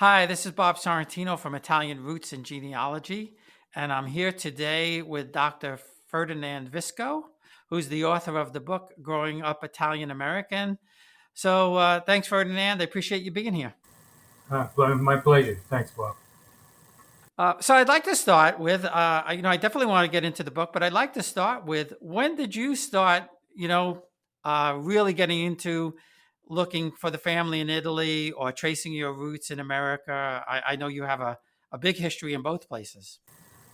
Hi, this is Bob Sorrentino from Italian Roots and Genealogy, and I'm here today with Dr. Ferdinand Visco, who's the author of the book Growing Up Italian American. So thanks, Ferdinand. I appreciate you being here. My pleasure. Thanks, Bob. So I'd like to start with, I definitely want to get into the book, but I'd like to start with when did you start, really getting into looking for the family in Italy or tracing your roots in America? I know you have a big history in both places.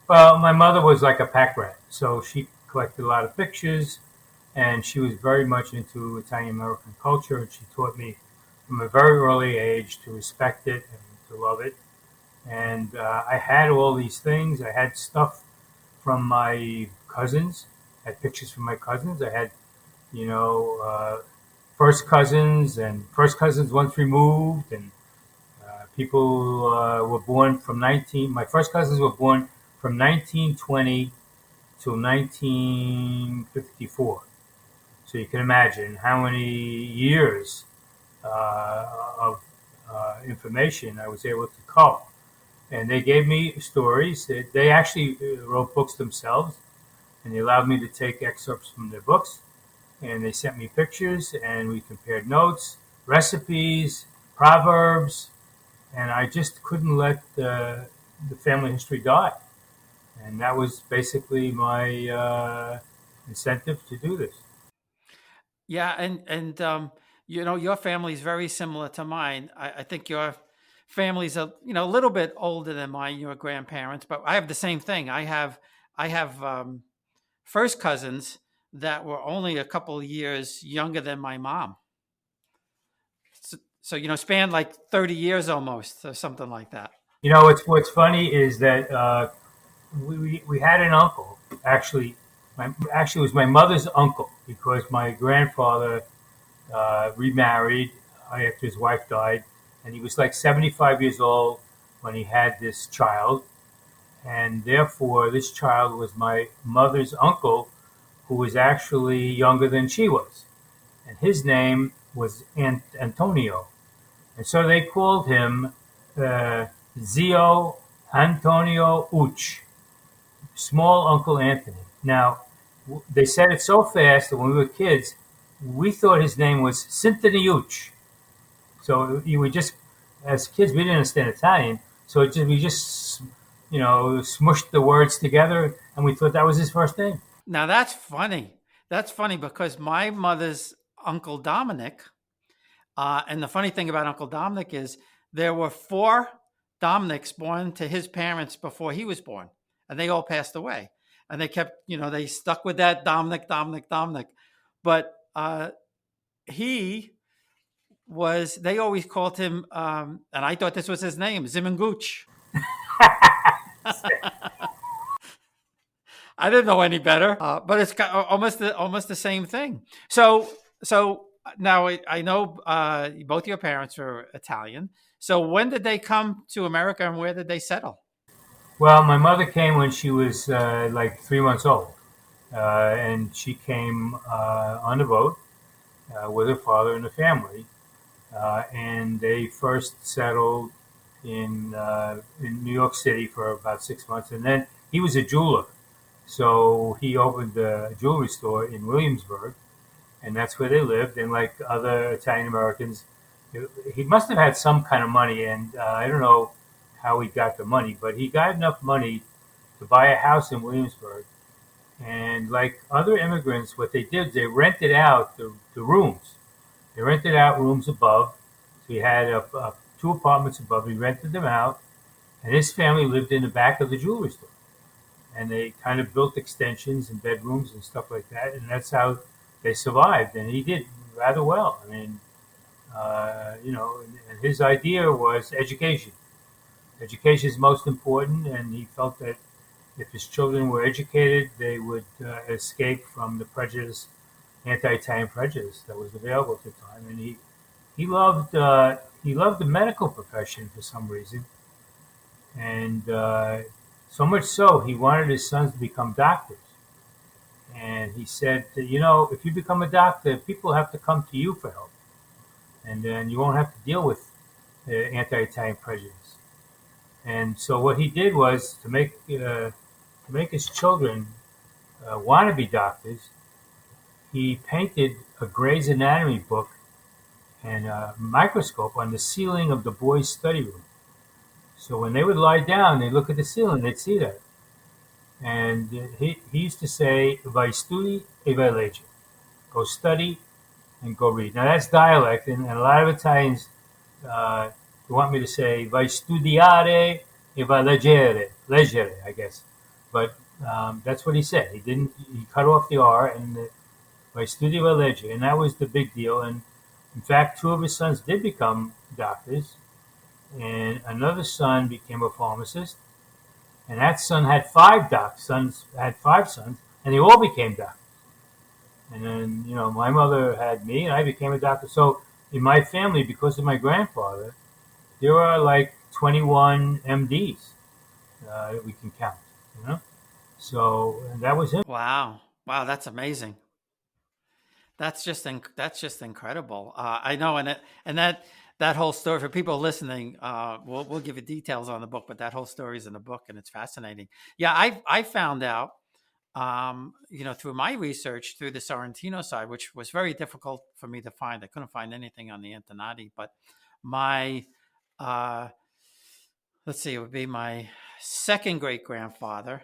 Well, my mother was like a pack rat, so she collected a lot of pictures, and she was very much into Italian American culture, and she taught me from a very early age to respect it and to love it. And I had all these things. I had stuff from my cousins. I had pictures from my cousins. I had, you know, first cousins and first cousins once removed, and people were born from 19. My first cousins were born from 1920 to 1954. So you can imagine how many years of information I was able to cull. And they gave me stories. They actually wrote books themselves, and they allowed me to take excerpts from their books. And they sent me pictures, and we compared notes, recipes, proverbs, and I just couldn't let the family history die. And that was basically my incentive to do this. Yeah, and your family is very similar to mine. I think your family's a little bit older than mine, your grandparents, but I have the same thing. I have first cousins that were only a couple of years younger than my mom. So spanned like 30 years almost or something like that. What's funny is that we had an uncle. Actually, it was my mother's uncle because my grandfather remarried after his wife died, and he was like 75 years old when he had this child, and therefore this child was my mother's uncle, who was actually younger than she was, and his name was Antonio, and so they called him uh, Zio Antonio Uch, small Uncle Anthony. Now, they said it so fast that when we were kids, we thought his name was Symphony Uch. So you would just, as kids, we didn't understand Italian, so we just, smushed the words together, and we thought that was his first name. Now that's funny. That's funny because my mother's Uncle Dominic, and the funny thing about Uncle Dominic is there were four Dominics born to his parents before he was born, and they all passed away. And they kept, they stuck with that Dominic, Dominic, Dominic. But they always called him, and I thought this was his name, Zimanguch. I didn't know any better, but it's almost the same thing. So now I know both your parents are Italian. So when did they come to America, and where did they settle? Well, my mother came when she was like 3 months old, and she came on a boat with her father and the family, and they first settled in New York City for about 6 months, and then he was a jeweler, so he opened a jewelry store in Williamsburg, and that's where they lived. And like other Italian Americans, he must have had some kind of money, and I don't know how he got the money, but he got enough money to buy a house in Williamsburg. And like other immigrants, what they did, they rented out the rooms. They rented out rooms above. So he had two apartments above. He rented them out, and his family lived in the back of the jewelry store. And they kind of built extensions and bedrooms and stuff like that, and that's how they survived. And he did rather well. I mean, and his idea was education. Education is most important, and he felt that if his children were educated, they would escape from the prejudice, anti-Italian prejudice that was available at the time. And he loved the medical profession for some reason, and so much so he wanted his sons to become doctors. And he said, if you become a doctor, people have to come to you for help, and then you won't have to deal with anti-Italian prejudice. And so what he did was to make his children want to be doctors. He painted a Gray's Anatomy book and a microscope on the ceiling of the boys' study room. So when they would lie down, they'd look at the ceiling, they'd see that. And he used to say, "Vai studi e vai legge," go study and go read. Now that's dialect, and a lot of Italians uh, want me to say "vai studiare e vai leggere," I guess. But that's what he said. He didn't. He cut off the R and "vai studi vai legge," and that was the big deal. And in fact, two of his sons did become doctors, and another son became a pharmacist. And that son had five sons, and they all became doctors. And then, my mother had me, and I became a doctor. So in my family, because of my grandfather, there are like 21 MDs that we can count. You know, so and that was him. Wow. Wow, that's amazing. That's just incredible. I know, and that whole story for people listening, we'll give you details on the book, but that whole story is in the book, and it's fascinating. Yeah, I found out, through my research through the Sorrentino side, which was very difficult for me to find. I couldn't find anything on the Antonati, but my let's see, it would be my second great grandfather,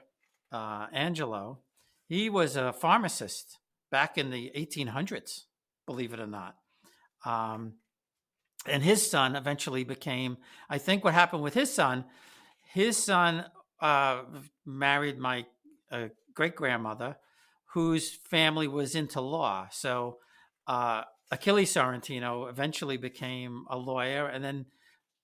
Angelo. He was a pharmacist back in the 1800s, believe it or not. Um, and his son eventually became, I think what happened with his son married my great grandmother, whose family was into law. So Achilles Sorrentino eventually became a lawyer. And then,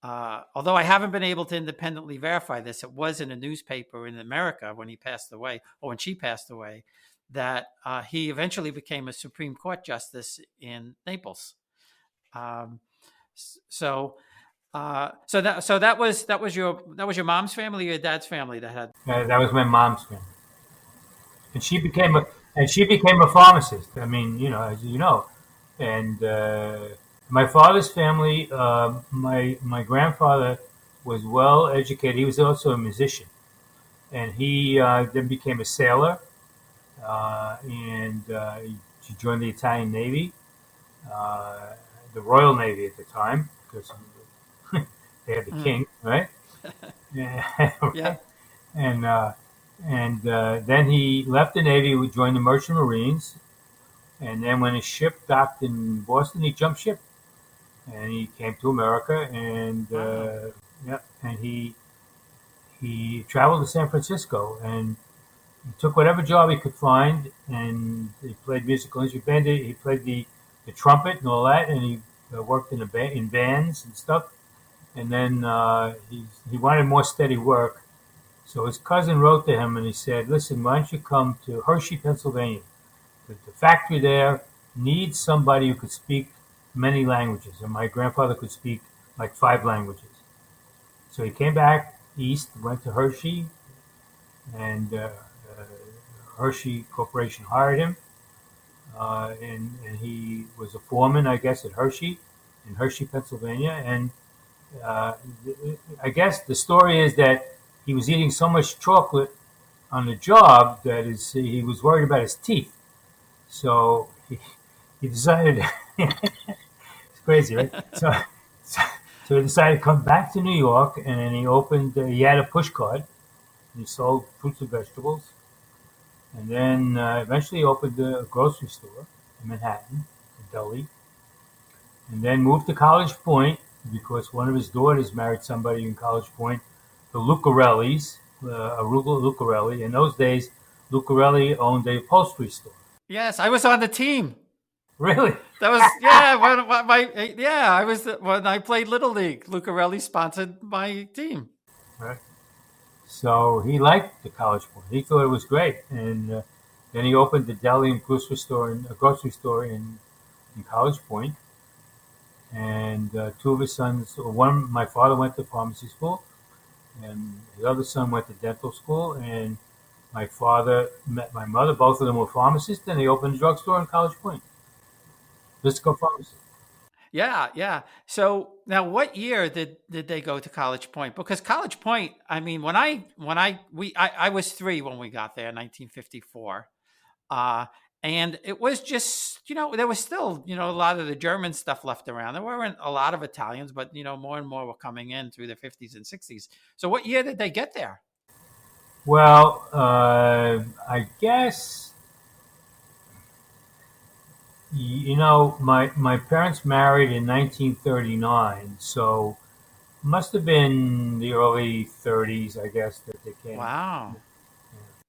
although I haven't been able to independently verify this, it was in a newspaper in America when he passed away, or when she passed away, that he eventually became a Supreme Court justice in Naples. Um, so, that was your mom's family or your dad's family that had. That was my mom's family, and she became a pharmacist. I mean, as you know, and my father's family. My grandfather was well educated. He was also a musician, and he then became a sailor, and he joined the Italian Navy, uh, the Royal Navy at the time, because they had the king, right? Yeah, Yeah. right. And then he left the Navy, he joined the Merchant Marines, and then when his ship docked in Boston, he jumped ship and he came to America, and Wow. yeah, and he traveled to San Francisco and he took whatever job he could find, and he played musical instruments. He played the trumpet and all that, and he worked in bands and stuff. And then he wanted more steady work, so his cousin wrote to him and he said, "Listen, why don't you come to Hershey, Pennsylvania? The factory there needs somebody who could speak many languages, and my grandfather could speak like 5 languages." So he came back east, went to Hershey, and Hershey Corporation hired him, and he was a foreman, I guess, at Hershey, in Hershey, Pennsylvania. And uh, I guess the story is that he was eating so much chocolate on the job that he was worried about his teeth. So he decided, it's crazy, right? So, so he decided to come back to New York, and then he had a push cart, and he sold fruits and vegetables. And then eventually opened a grocery store in Manhattan, in Deli, and then moved to College Point because one of his daughters married somebody in College Point, the Lucarellis, Aruba Lucarelli. In those days, Lucarelli owned a upholstery store. Yes, I was on the team. Really? That was yeah. I was when I played Little League. Lucarelli sponsored my team. Right. So he liked the College Point. He thought it was great, and then he opened the deli and grocery store in College Point. And two of his sons, one, my father went to pharmacy school, and the other son went to dental school. And my father met my mother. Both of them were pharmacists, and they opened a drugstore in College Point. Visco Pharmacy. Yeah, yeah. So now, what year did they go to College Point? Because College Point, I mean, I was 3 when we got there, 1954. Uh, and it was just, there was still, a lot of the German stuff left around. There weren't a lot of Italians, but more and more were coming in through the 50s and 60s. So what year did they get there? Well, I guess my parents married in 1939, so must have been the early 30s, I guess, that they came. Wow.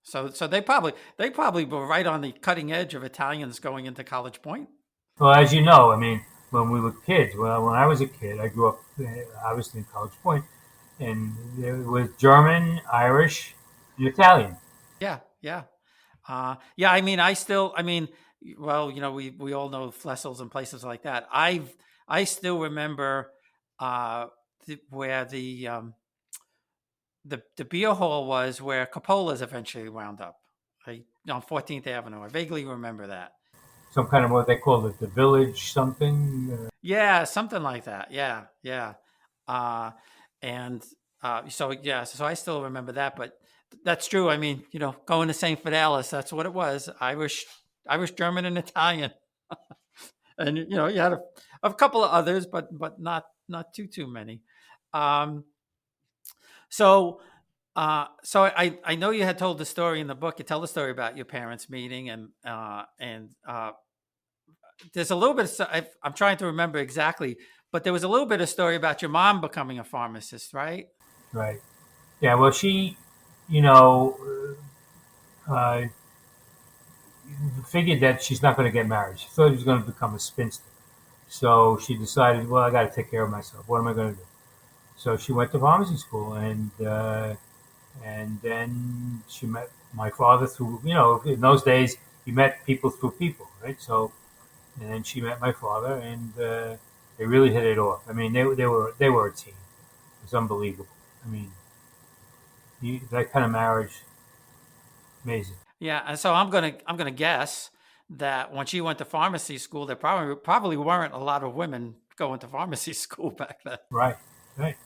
So they probably were right on the cutting edge of Italians going into College Point. Well, as you know, I mean, when we were kids, well, when I was a kid, I grew up obviously in College Point, and it was German, Irish, and Italian. Yeah, yeah. Yeah, I mean, well, we all know Flessels and places like that. I still remember where the beer hall was, where Coppola's eventually wound up, on 14th Avenue. I vaguely remember that. Some kind of what they call it, the village something. Yeah, something like that. Yeah, yeah. Uh, and so yeah, so I still remember that, but that's true. I mean, going to St. Fidelis, that's what it was. Irish, German, and Italian, and you had a couple of others, but not too many. Um, so I know you had told the story in the book. You tell the story about your parents meeting, and there's a little bit of, I'm trying to remember exactly, but there was a little bit of story about your mom becoming a pharmacist, right? Right. Yeah. Well, she, you know, uh, figured that she's not going to get married. She thought she was going to become a spinster. So she decided, well, I got to take care of myself. What am I going to do? So she went to pharmacy school, and then she met my father through, in those days you met people through people, right? So, and then she met my father, and they really hit it off. I mean, they were a team. It was unbelievable. I mean, that kind of marriage, amazing. Yeah, and so I'm gonna guess that when she went to pharmacy school, there probably weren't a lot of women going to pharmacy school back then. Right, right,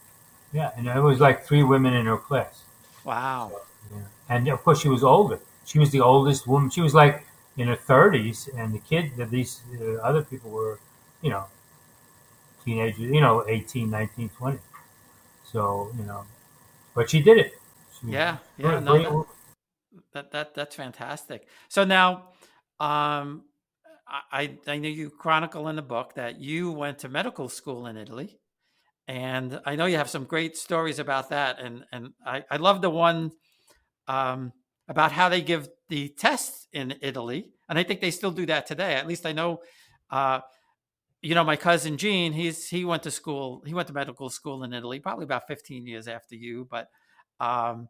yeah. And there was like 3 women in her class. Wow. So, yeah. And of course, she was older. She was the oldest woman. She was like in her 30s, and the kid that these other people were, you know, teenagers, 18, 19, 20. So, but she did it. She was Yeah, a yeah. great, No, great that woman. that that that's fantastic. So now, um, I know you chronicle in the book that you went to medical school in Italy. And I know you have some great stories about that. And I love the one um, about how they give the tests in Italy. And I think they still do that today. At least I know, uh, my cousin Gene, he went to school, he went to medical school in Italy, probably about 15 years after you. But um,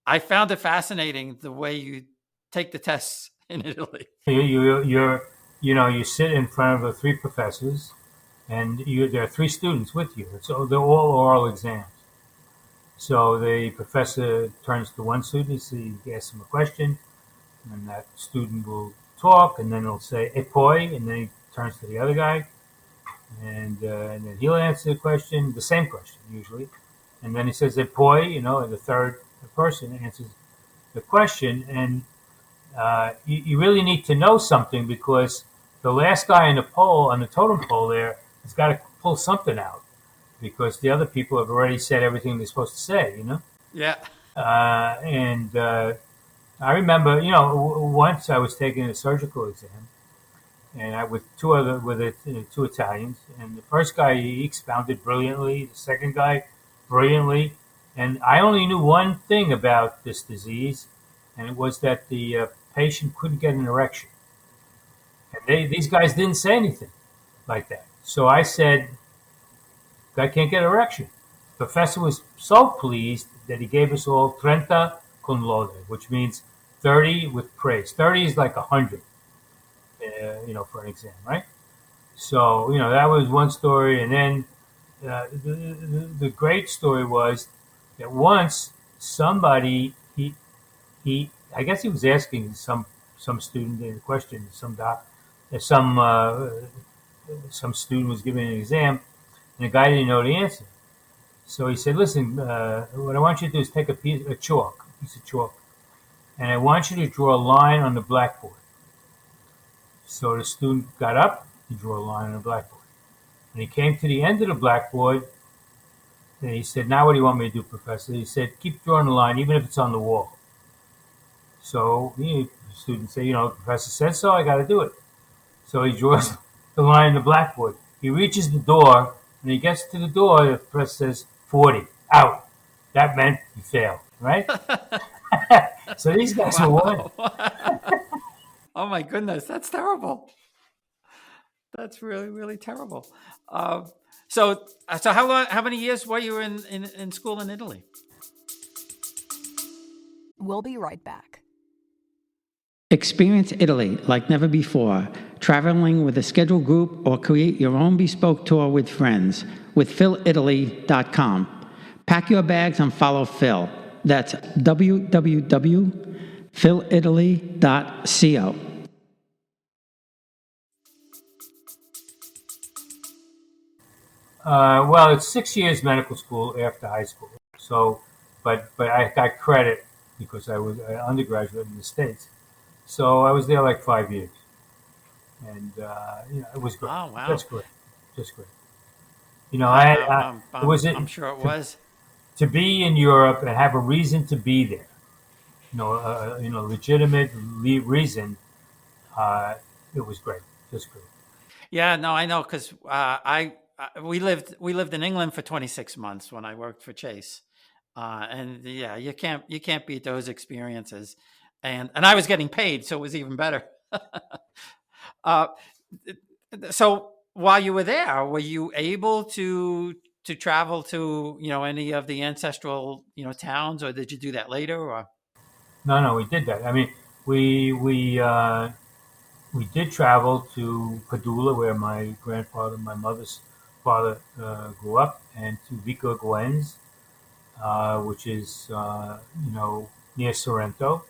I found it fascinating the way you take the tests in Italy. You sit in front of the 3 professors, and there are 3 students with you. So they're all oral exams. So the professor turns to one student, he asks him a question, and that student will talk, and then he'll say "e poi," and then he turns to the other guy, and then he'll answer the question, the same question usually, and then he says "e poi," and the third person answers the question, and you really need to know something because the last guy on the totem pole there, has got to pull something out because the other people have already said everything they're supposed to say. Yeah. And I remember, once I was taking a surgical exam, and I with two Italians, and the first guy he expounded brilliantly, the second guy brilliantly, and I only knew one thing about this disease, and it was that the patient couldn't get an erection, and these guys didn't say anything like that. So I said, "Guy can't get an erection." The professor was so pleased that he gave us all 30 con laude, which means 30 with praise. 30 is like 100, for an exam, right? So, that was one story. And then the great story was that once somebody, I guess he was asking some student a question, some some student was giving an exam, and the guy didn't know the answer. So he said, "Listen, what I want you to do is take a piece of chalk, and I want you to draw a line on the blackboard." So the student got up, he drew a line on the blackboard. When he came to the end of the blackboard, and he said, "Now what do you want me to do, Professor?" He said, "Keep drawing the line, even if it's on the wall." So the student said, "The professor said so, I got to do it." So he draws the line on the blackboard. He reaches the door. When he gets to the door, the professor says, 40, out. That meant he failed, right? So these guys were winning. Oh my goodness, that's terrible. That's really, really terrible. So how many years were you in school in Italy? We'll be right back. Experience Italy like never before, traveling with a scheduled group or create your own bespoke tour with friends with philitaly.com. Pack your bags and follow Phil. That's www.philitaly.co. Well, it's 6 years medical school after high school. So, but I got credit because I was an undergraduate in the States. So I was there like 5 years, and it was great. Oh, wow. Just great. It was I'm sure it was. to be in Europe and have a reason to be there. Legitimate reason. It was great, just great. Yeah, no, I know because we lived in England for 26 months when I worked for Chase, and yeah, you can't beat those experiences, and I was getting paid, so it was even better. uh, so while you were there, were you able to travel to any of the ancestral towns, or did you do that later? Or No, we did that. I mean, we did travel to Padula, where my mother's father, grew up, and to Vico Equense, which is near Sorrento,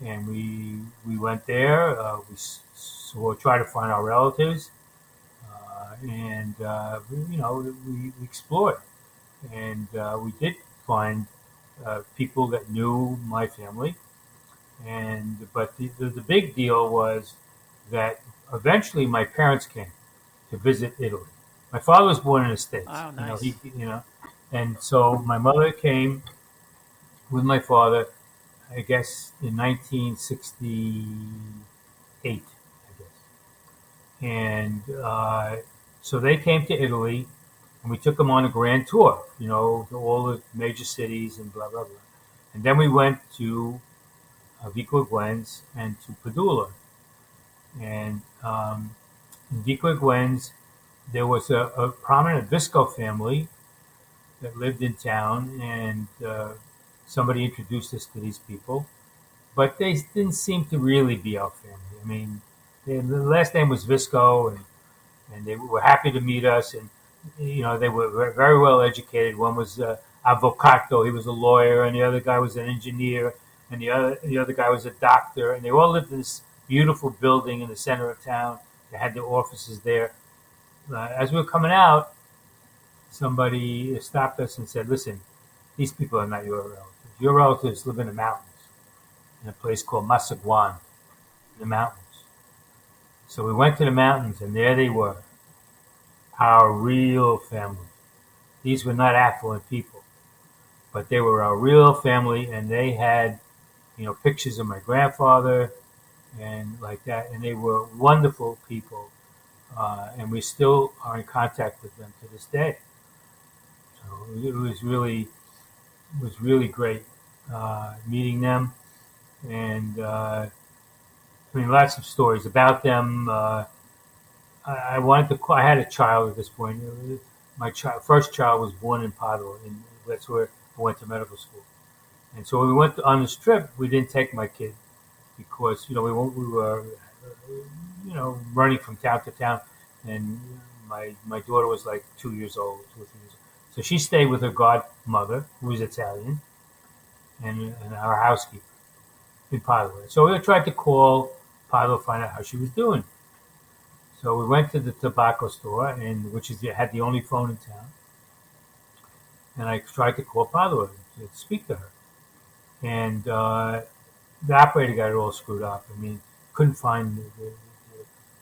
and we went there. We tried to find our relatives, and we explored, and we did find people that knew my family, but the big deal was that eventually my parents came to visit Italy. My father was born in the States. Oh, nice. And so my mother came with my father, I guess, in 1968, I guess. And so they came to Italy, and we took them on a grand tour, to all the major cities and blah, blah, blah. And then we went to Vico Equense and to Padula. And in Vico Equense, there was a prominent Visco family that lived in town, and somebody introduced us to these people. But they didn't seem to really be our family. I mean, the last name was Visco, and they were happy to meet us, and they were very well educated. One was avvocato, he was a lawyer, and the other guy was an engineer, and the other guy was a doctor, and they all lived in this beautiful building in the center of town. They had their offices there. As we were coming out, somebody stopped us and said, "Listen, these people are not your relatives. Your relatives live in the mountains, in a place called Masaguan, in the mountains." So we went to the mountains, and there they were, our real family. These were not affluent people, but they were our real family, and they had, pictures of my grandfather and like that, and they were wonderful people, and we still are in contact with them to this day. So it was really great meeting them, and lots of stories about them. I had a child at this point. My first child was born in Padua, and that's where I went to medical school. And so when we went on this trip, we didn't take my kid because we were running from town to town, and my daughter was like 2 years old, 2 or 3 years old. So she stayed with her godmother, who was Italian, and our housekeeper in Padua. So we tried to call Padua to find out how she was doing. So we went to the tobacco store, and which had the only phone in town. And I tried to call Padua to speak to her, and the operator got it all screwed up. I mean, couldn't find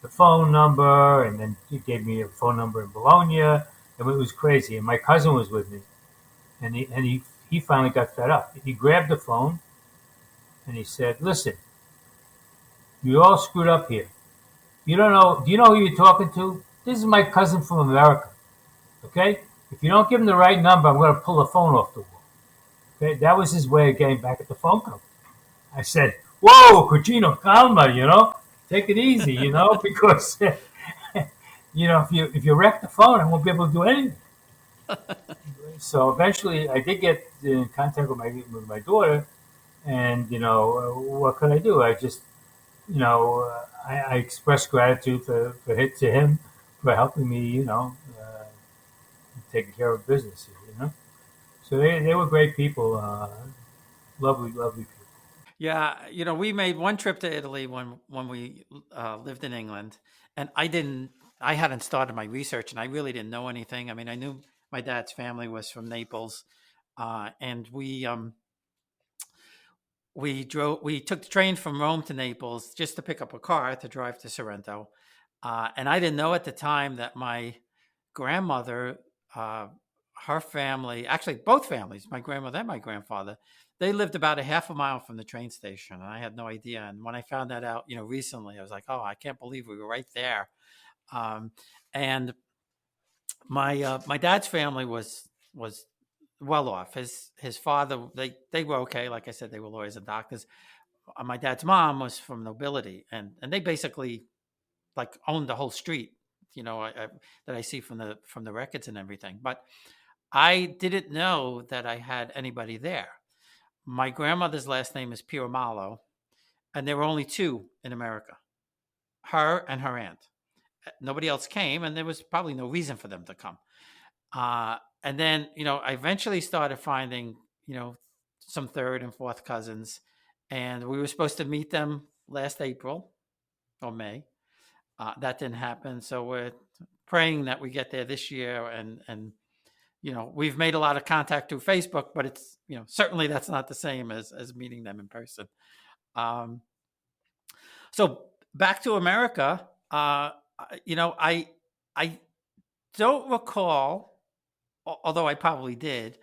the phone number, and then he gave me a phone number in Bologna, and it was crazy. And my cousin was with me, and he finally got fed up. He grabbed the phone, and he said, "Listen, you're all screwed up here. You don't know. Do you know who you're talking to? This is my cousin from America. Okay? If you don't give him the right number, I'm going to pull the phone off the wall." Okay? That was his way of getting back at the phone company. I said, "Whoa, Cugino, calma, take it easy, because if you wreck the phone, I won't be able to do anything." So eventually, I did get in contact with my daughter, and what could I do? I just I expressed gratitude to him for helping me, taking care of business here. So they were great people, lovely people. Yeah, we made one trip to Italy when we lived in England, and I hadn't started my research, and I really didn't know anything. I mean, I knew my dad's family was from Naples, and we took the train from Rome to Naples just to pick up a car to drive to Sorrento, and I didn't know at the time that my grandmother, her family, actually both families, my grandmother and my grandfather, they lived about a half a mile from the train station, and I had no idea. And when I found that out, recently, I was like, "Oh, I can't believe we were right there." And my dad's family was well off. His father, they were okay. Like I said, they were lawyers and doctors. My dad's mom was from nobility, and they basically like owned the whole street. That I see from the records and everything. But I didn't know that I had anybody there. My grandmother's last name is Piramalo, and there were only two in America, her and her aunt. Nobody else came, and there was probably no reason for them to come. And then, I eventually started finding, some third and fourth cousins, and we were supposed to meet them last April or May. That didn't happen, so we're praying that we get there this year. And we've made a lot of contact through Facebook, but it's certainly that's not the same as meeting them in person. So back to America, I don't recall, although I probably did,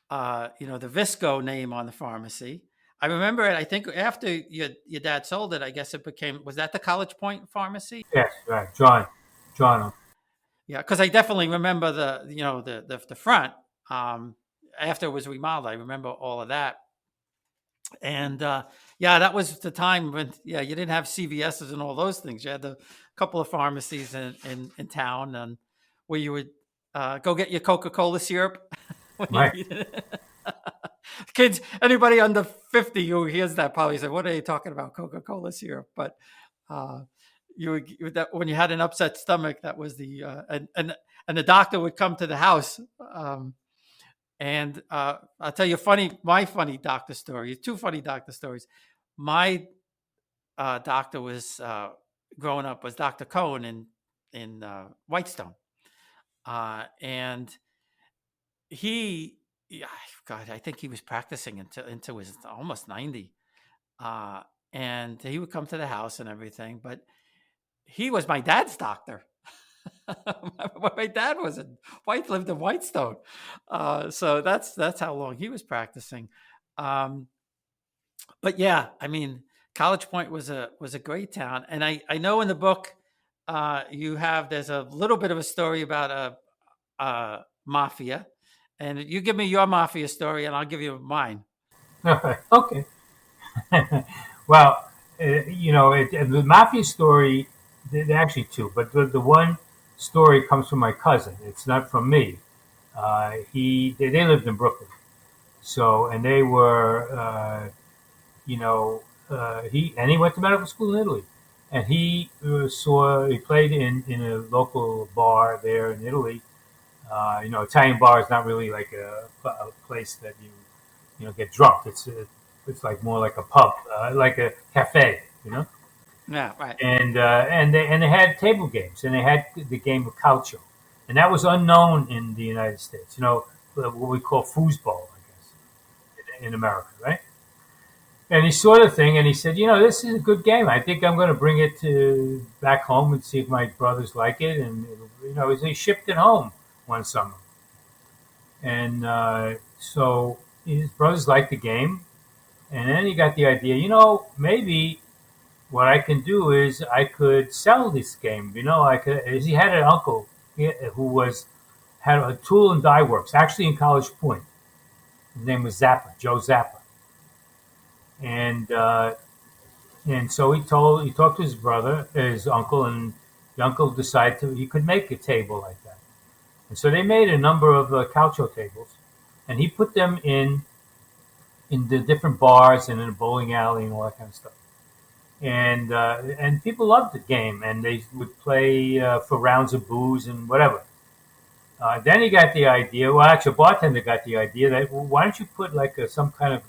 the Visco name on the pharmacy. I remember it. I think after your dad sold it, I guess it was that the College Point pharmacy? Yes, right, John. Yeah, because I definitely remember the front. After it was remodeled, I remember all of that. And that was the time when you didn't have CVSs and all those things. You had a couple of pharmacies in town, and where you would go get your Coca-Cola syrup. Right. Kids, anybody under 50 who hears that probably say, "What are you talking about, Coca-Cola syrup?" But when you had an upset stomach, that was the and the doctor would come to the house. And I'll tell you my funny doctor story. Two funny doctor stories. My doctor was growing up was Dr. Cohen in Whitestone, and he, God, I think he was practicing into his almost 90, and he would come to the house and everything. But he was my dad's doctor. My dad lived in Whitestone, so that's how long he was practicing. But yeah, I mean, College Point was a great town, and I know in the book there's a little bit of a story about a mafia, and you give me your mafia story, and I'll give you mine. Okay. Well, the mafia story. There are actually two, but the one story comes from my cousin. It's not from me. They lived in Brooklyn, and they were, he went to medical school in Italy, and he played in a local bar there in Italy. Italian bar is not really like a place that you get drunk. It's like more like a pub, like a cafe. Yeah, right. And they had table games, and they had the game of calcio, and that was unknown in the United States. What we call foosball, I guess, in America, right? And he saw the thing, and he said, this is a good game. I think I'm going to bring it to back home and see if my brothers like it. And he shipped it home one summer, and so his brothers liked the game, and then he got the idea. Maybe what I can do is I could sell this game. I could. He had an uncle who had a tool and die works, actually in College Point. His name was Zappa, Joe Zappa, and so he talked to his brother, his uncle, and the uncle decided he could make a table like that. And so they made a number of calcio tables, and he put them in the different bars and in a bowling alley and all that kind of stuff. And people loved the game, and they would play for rounds of booze and whatever. Then he got the idea. Well, actually, a bartender got the idea that why don't you put like some kind of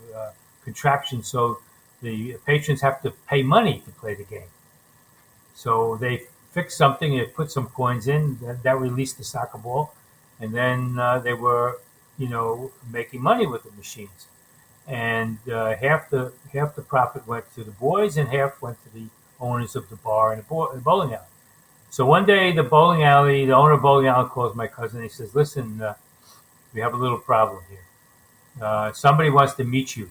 contraption so the patrons have to pay money to play the game. So they fixed something. They put some coins in that released the soccer ball, and then they were, making money with the machines. And half the profit went to the boys, and half went to the owners of the bar and the bowling alley. So one day, the owner of the bowling alley calls my cousin. And he says, "Listen, we have a little problem here. Somebody wants to meet you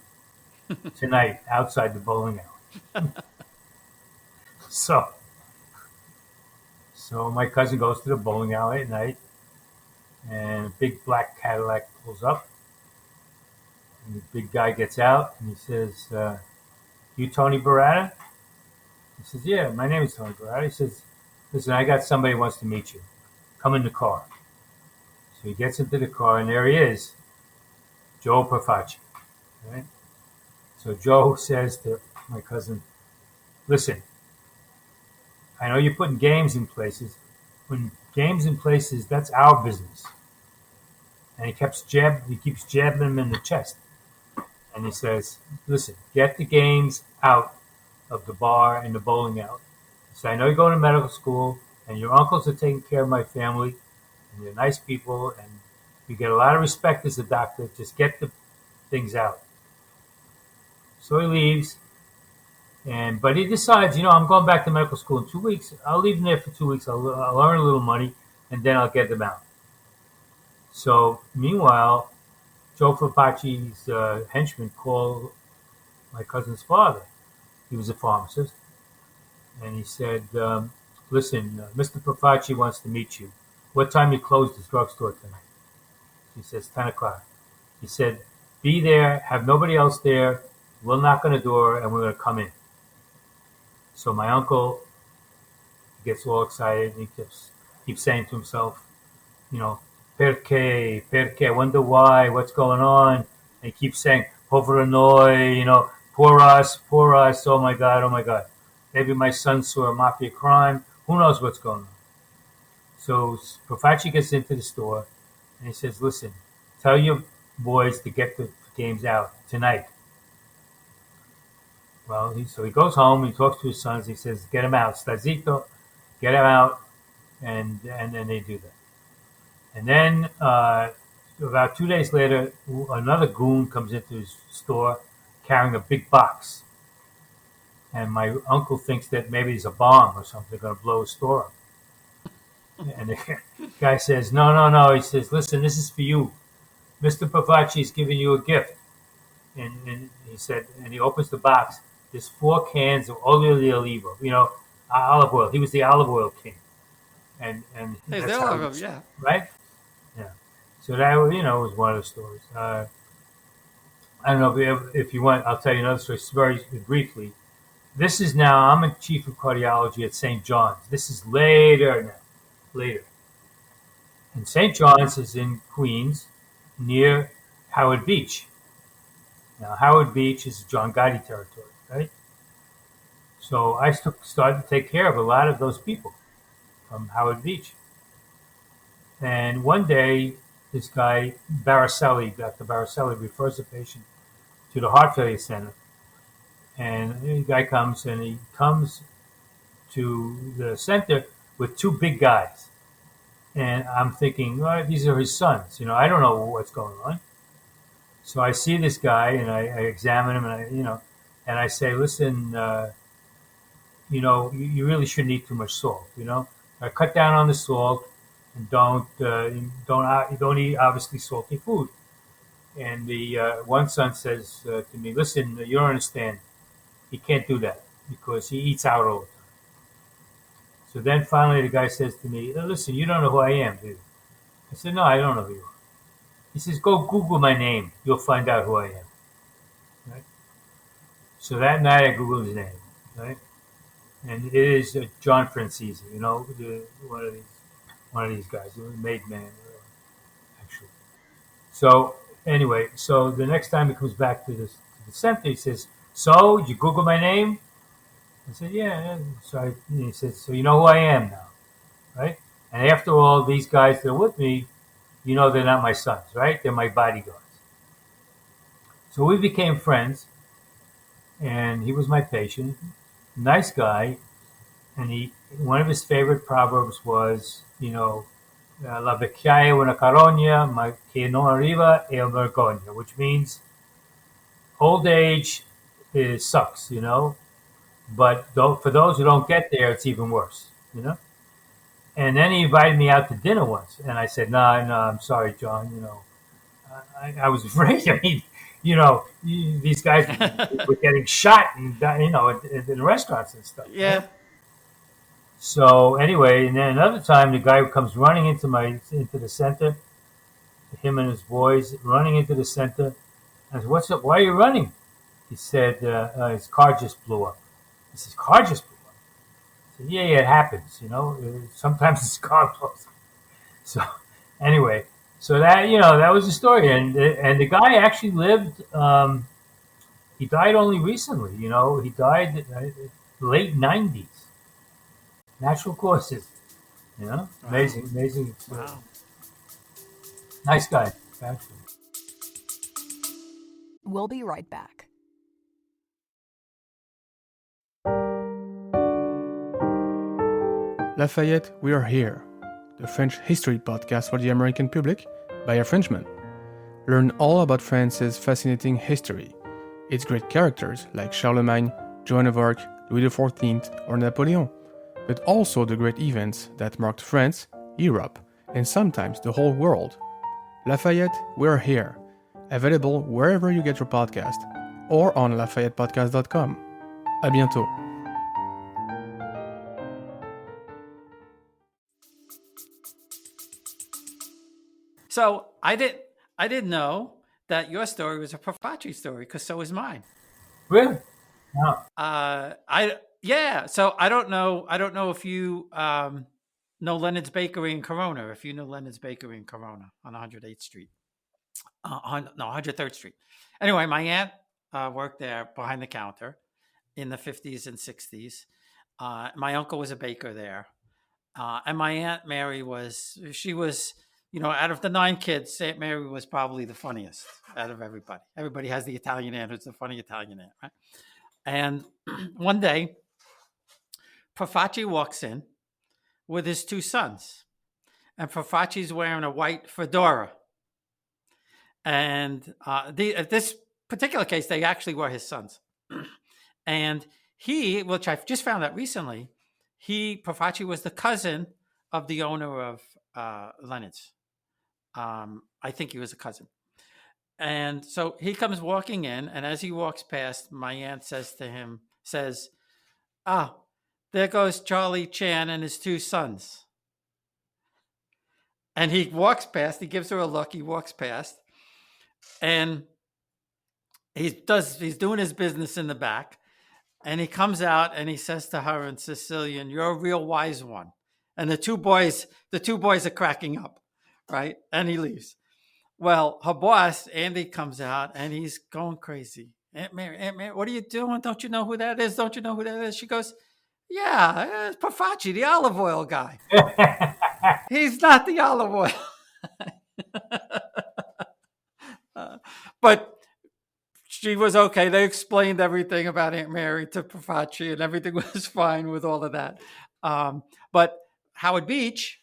tonight outside the bowling alley." So my cousin goes to the bowling alley at night, and a big black Cadillac pulls up. And the big guy gets out, and he says, "You Tony Barata?" He says, "Yeah, my name is Tony Barata." He says, "Listen, I got somebody who wants to meet you. Come in the car." So he gets into the car, and there he is, Joe Profacci. Right? So Joe says to my cousin, "Listen, I know you're putting games in places. When games in places, that's our business." And he keeps jabbing him in the chest. And he says, "Listen, get the games out of the bar and the bowling alley. He said, I know you're going to medical school, and your uncles are taking care of my family, and they're nice people, and you get a lot of respect as a doctor. Just get the things out." So he leaves, but he decides, I'm going back to medical school in 2 weeks. I'll leave them there for 2 weeks. I'll earn a little money, and then I'll get them out. So meanwhile, Joe Fapacci's henchman called my cousin's father. He was a pharmacist. And he said, "Listen, Mr. Profacci wants to meet you. What time you close this drugstore tonight?" He says, 10 o'clock. He said, "Be there, have nobody else there. We'll knock on the door, and we're going to come in." So my uncle gets all excited, and he keeps saying to himself, perché, I wonder why, what's going on? And he keeps saying, povero noi, poor us, oh my God. Maybe my son saw a mafia crime. Who knows what's going on? So Profacci gets into the store, and he says, "Listen, tell your boys to get the games out tonight." Well, so he goes home, he talks to his sons, he says, "Get him out, Stazito, get him out," and then they do that. And then about 2 days later, another goon comes into his store carrying a big box. And my uncle thinks that maybe it's a bomb or something going to blow his store up. And the guy says, No. He says, "Listen, this is for you. Mr. Profacci is giving you a gift." And he said, and he opens the box. There's 4 cans of olio di olivo, olive oil. He was the olive oil king. And that's how it was, yeah. right? Yeah. So that was one of the stories. I don't know if you want. I'll tell you another story very briefly. This is now. I'm a chief of cardiology at St. John's. This is later. And St. John's is in Queens, near Howard Beach. Now Howard Beach is John Gotti territory, right? So I started to take care of a lot of those people from Howard Beach. And one day, this guy, Dr. Baracelli, refers a patient to the heart failure center. And the guy comes to the center with two big guys. And I'm thinking, well, these are his sons. I don't know what's going on. So I see this guy and I examine him and I say, listen, you really shouldn't eat too much salt. I cut down on the salt and don't eat obviously salty food. And the one son says to me, listen, you don't understand. He can't do that because he eats out all the time. So then finally the guy says to me, listen, you don't know who I am, do you? I said, no, I don't know who you are. He says, go Google my name. You'll find out who I am. Right? So that night I Googled his name. Right? And it is John Francese, one of these guys, a made man, actually. So anyway, so the next time he comes back to the center, he says, so, did you Google my name? I said, yeah. So he says, so you know who I am now, right? And after all, these guys that are with me, they're not my sons, right? They're my bodyguards. So we became friends, and he was my patient, nice guy, and one of his favorite proverbs was, la vecchiaia una carogna, ma che non arriva è una vergogna, which means old age sucks, but for those who don't get there, it's even worse, And then he invited me out to dinner once, and I said, no, I'm sorry, John, I was afraid. I mean, these guys were getting shot, and in restaurants and stuff. Yeah. Right? So anyway, and then another time, the guy comes running into the center, him and his boys running into the center. I said, what's up? Why are you running? He said, his car just blew up. He says, car just blew up? I said, yeah, it happens, sometimes his car blows up. So anyway, so that was the story. And the guy actually lived, he died only recently, he died late 90s. Natural causes, Wow. amazing. Wow. Nice guy, actually. We'll be right back. Lafayette, we are here. The French history podcast for the American public by a Frenchman. Learn all about France's fascinating history, its great characters like Charlemagne, Joan of Arc, Louis XIV, or Napoleon, but also the great events that marked France, Europe, and sometimes the whole world. Lafayette, we're here. Available wherever you get your podcast or on LafayettePodcast.com. À bientôt. So I didn't know that your story was a Profusely story, because so is mine. Really? No. So I don't know if you know Leonard's Bakery in Corona. If you know Leonard's Bakery in Corona on 108th Street, 103rd Street. Anyway, my aunt worked there behind the counter in the 50s and 60s. My uncle was a baker there, and my Aunt Mary was out of the 9 kids, Aunt Mary was probably the funniest out of everybody. Everybody has the Italian aunt who's the funny Italian aunt, right? And one day, Profusely walks in with his 2 sons, and Profusely's wearing a white fedora. And at this particular case, they actually were his sons. And he, which I've just found out recently, Profusely was the cousin of the owner of Leonard's. I think he was a cousin. And so he comes walking in, and as he walks past, my aunt says to him, there goes Charlie Chan and his 2 sons. And he walks past, he gives her a look, he walks past, and he's doing his business in the back, and he comes out and he says to her in Sicilian, "You're a real wise one." And the two boys are cracking up, right? And he leaves. Well, her boss, Andy, comes out and he's going crazy. Aunt Mary, what are you doing? Don't you know who that is? Don't you know who that is? She goes, yeah, it's Profusely, the olive oil guy. He's not the olive oil. But she was okay. They explained everything about Aunt Mary to Profaci, and everything was fine with all of that. But Howard Beach,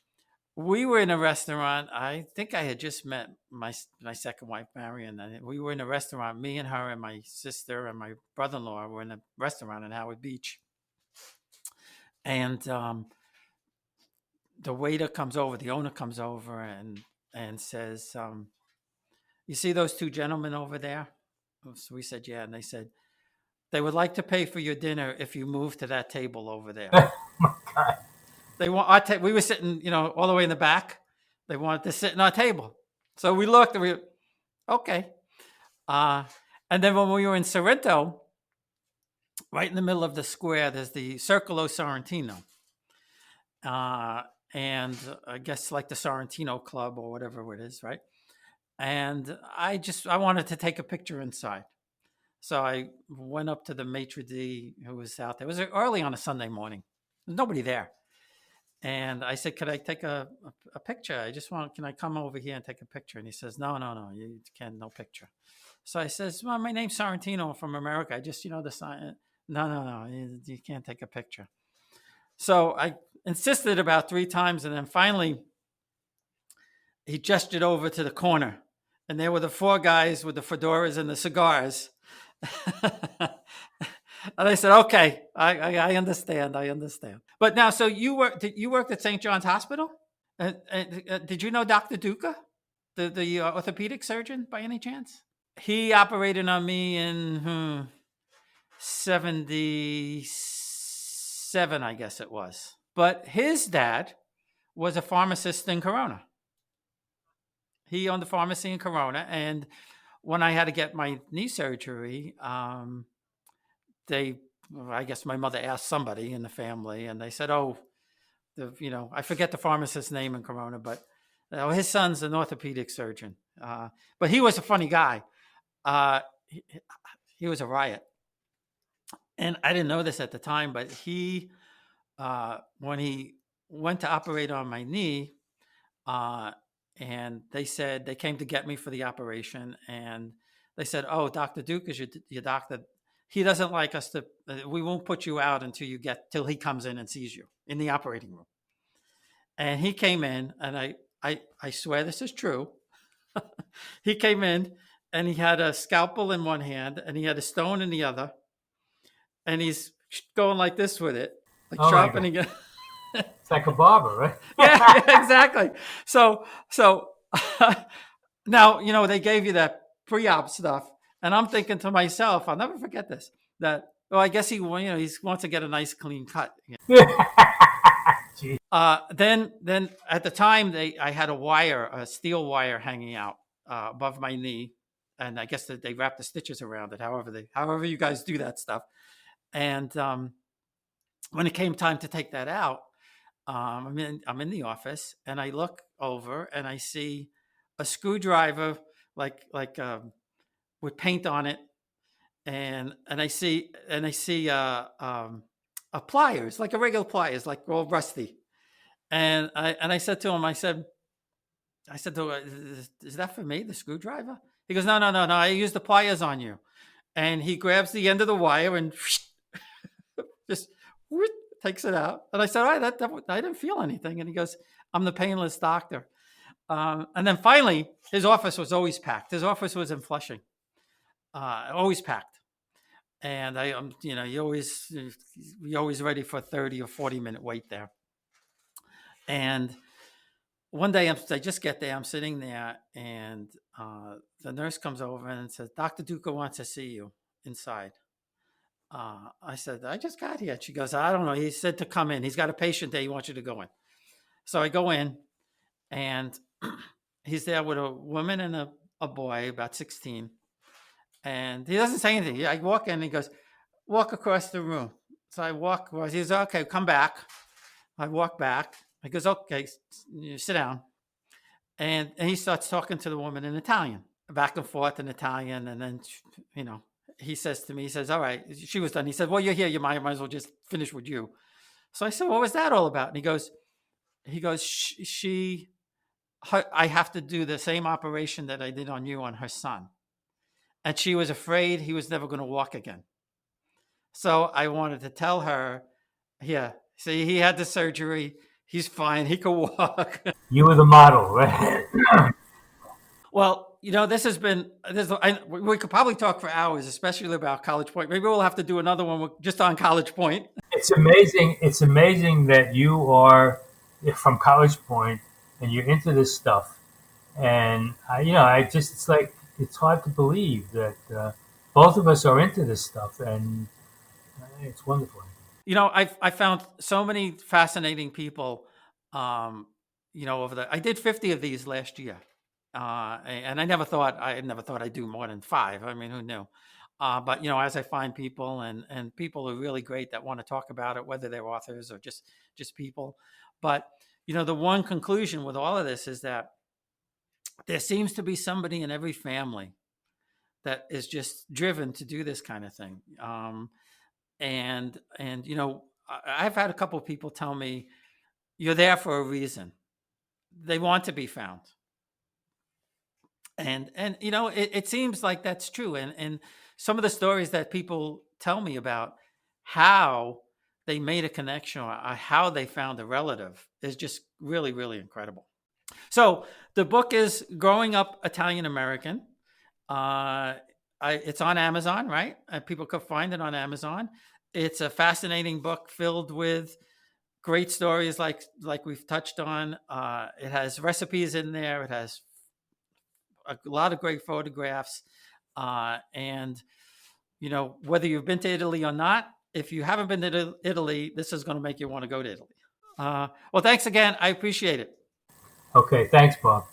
we were in a restaurant. I think I had just met my second wife, Marion. And we were in a restaurant. Me and her and my sister and my brother-in-law were in a restaurant in Howard Beach. And the waiter comes over, the owner comes over and says, you see those two gentlemen over there? So we said, yeah. And they said, they would like to pay for your dinner if you move to that table over there. Oh my God. They want we were sitting, all the way in the back. They wanted to sit in our table. So we looked and okay. And then when we were in Sorrento, right in the middle of the square, there's the Circolo Sorrentino. And I guess like the Sorrentino Club or whatever it is, right? And I wanted to take a picture inside. So I went up to the maitre d' who was out there. It was early on a Sunday morning. There's nobody there. And I said, could I take a picture? Can I come over here and take a picture? And he says, no, you can't, no picture. So I says, well, my name's Sorrentino, I'm from America. I just, the sign. No, you can't take a picture. So I insisted about 3 times. And then finally, he gestured over to the corner. And there were the 4 guys with the fedoras and the cigars. And I said, okay, I understand. But now, so you worked at St. John's Hospital? Did you know Dr. Duca, the orthopedic surgeon, by any chance? He operated on me in 77, I guess it was. But his dad was a pharmacist in Corona. He owned the pharmacy in Corona. And when I had to get my knee surgery, I guess my mother asked somebody in the family, and they said, I forget the pharmacist's name in Corona, but his son's an orthopedic surgeon. But he was a funny guy. He was a riot. And I didn't know this at the time, but he, when he went to operate on my knee, and they came to get me for the operation, and they said, oh, Dr. Duke is your doctor. He doesn't like us we won't put you out till he comes in and sees you in the operating room. And he came in, and I swear this is true. He came in and he had a scalpel in one hand and he had a stone in the other. And he's going like this with it, like sharpening it. It's like a barber, right? yeah, exactly. So now, they gave you that pre-op stuff. And I'm thinking to myself, I'll never forget this, that, I guess he wants to get a nice clean cut. Then at the time I had a steel wire hanging out above my knee. And I guess that they wrapped the stitches around it, however you guys do that stuff. And when it came time to take that out, I'm in the office and I look over and I see a screwdriver with paint on it, and I see a pliers, like a regular pliers, like all rusty. And I said to him, I said to him, is that for me, the screwdriver? He goes, no, I used the pliers on you. And he grabs the end of the wire and just takes it out. And I said, all right, I didn't feel anything. And he goes, I'm the painless doctor. And then finally, his office was always packed. His office was in Flushing. Always packed. And you're always ready for a 30 or 40 minute wait there. And one day I just get there, I'm sitting there, and the nurse comes over and says, Dr. Duca wants to see you inside. I said, I just got here. She goes, I don't know. He said to come in. He's got a patient there. He wants you to go in. So I go in, and he's there with a woman and a boy, about 16. And he doesn't say anything. I walk in and he goes, walk across the room. So I walk across. He says, okay, come back. I walk back. He goes, okay, sit down. And he starts talking to the woman in Italian, back and forth in Italian. And then, he says to me, he says, all right, she was done. He said, well, you're here. You might as well just finish with you. So I said, what was that all about? And he goes, I have to do the same operation that I did on you on her son. and she was afraid he was never going to walk again. So I wanted to tell her, yeah, see, he had the surgery. He's fine. He can walk. You were the model, right? Well, this has been we could probably talk for hours, especially about College Point. Maybe we'll have to do another one just on College Point. It's amazing. It's amazing that you are from College Point and you're into this stuff. And it's hard to believe that both of us are into this stuff, and it's wonderful. I found so many fascinating people. I did 50 of these last year, and I never thought I'd do more than 5. I mean, who knew? But as I find people and people are really great that want to talk about it, whether they're authors or just people. But the one conclusion with all of this is that there seems to be somebody in every family that is just driven to do this kind of thing. And I've had a couple of people tell me, you're there for a reason. They want to be found. And it seems like that's true. And some of the stories that people tell me about how they made a connection or how they found a relative is just really, really incredible. So the book is Growing Up Italian American. It's on Amazon, right? People could find it on Amazon. It's a fascinating book filled with great stories like we've touched on. It has recipes in there. It has a lot of great photographs. And whether you've been to Italy or not, if you haven't been to Italy, this is going to make you want to go to Italy. Well, thanks again. I appreciate it. Okay, thanks, Bob.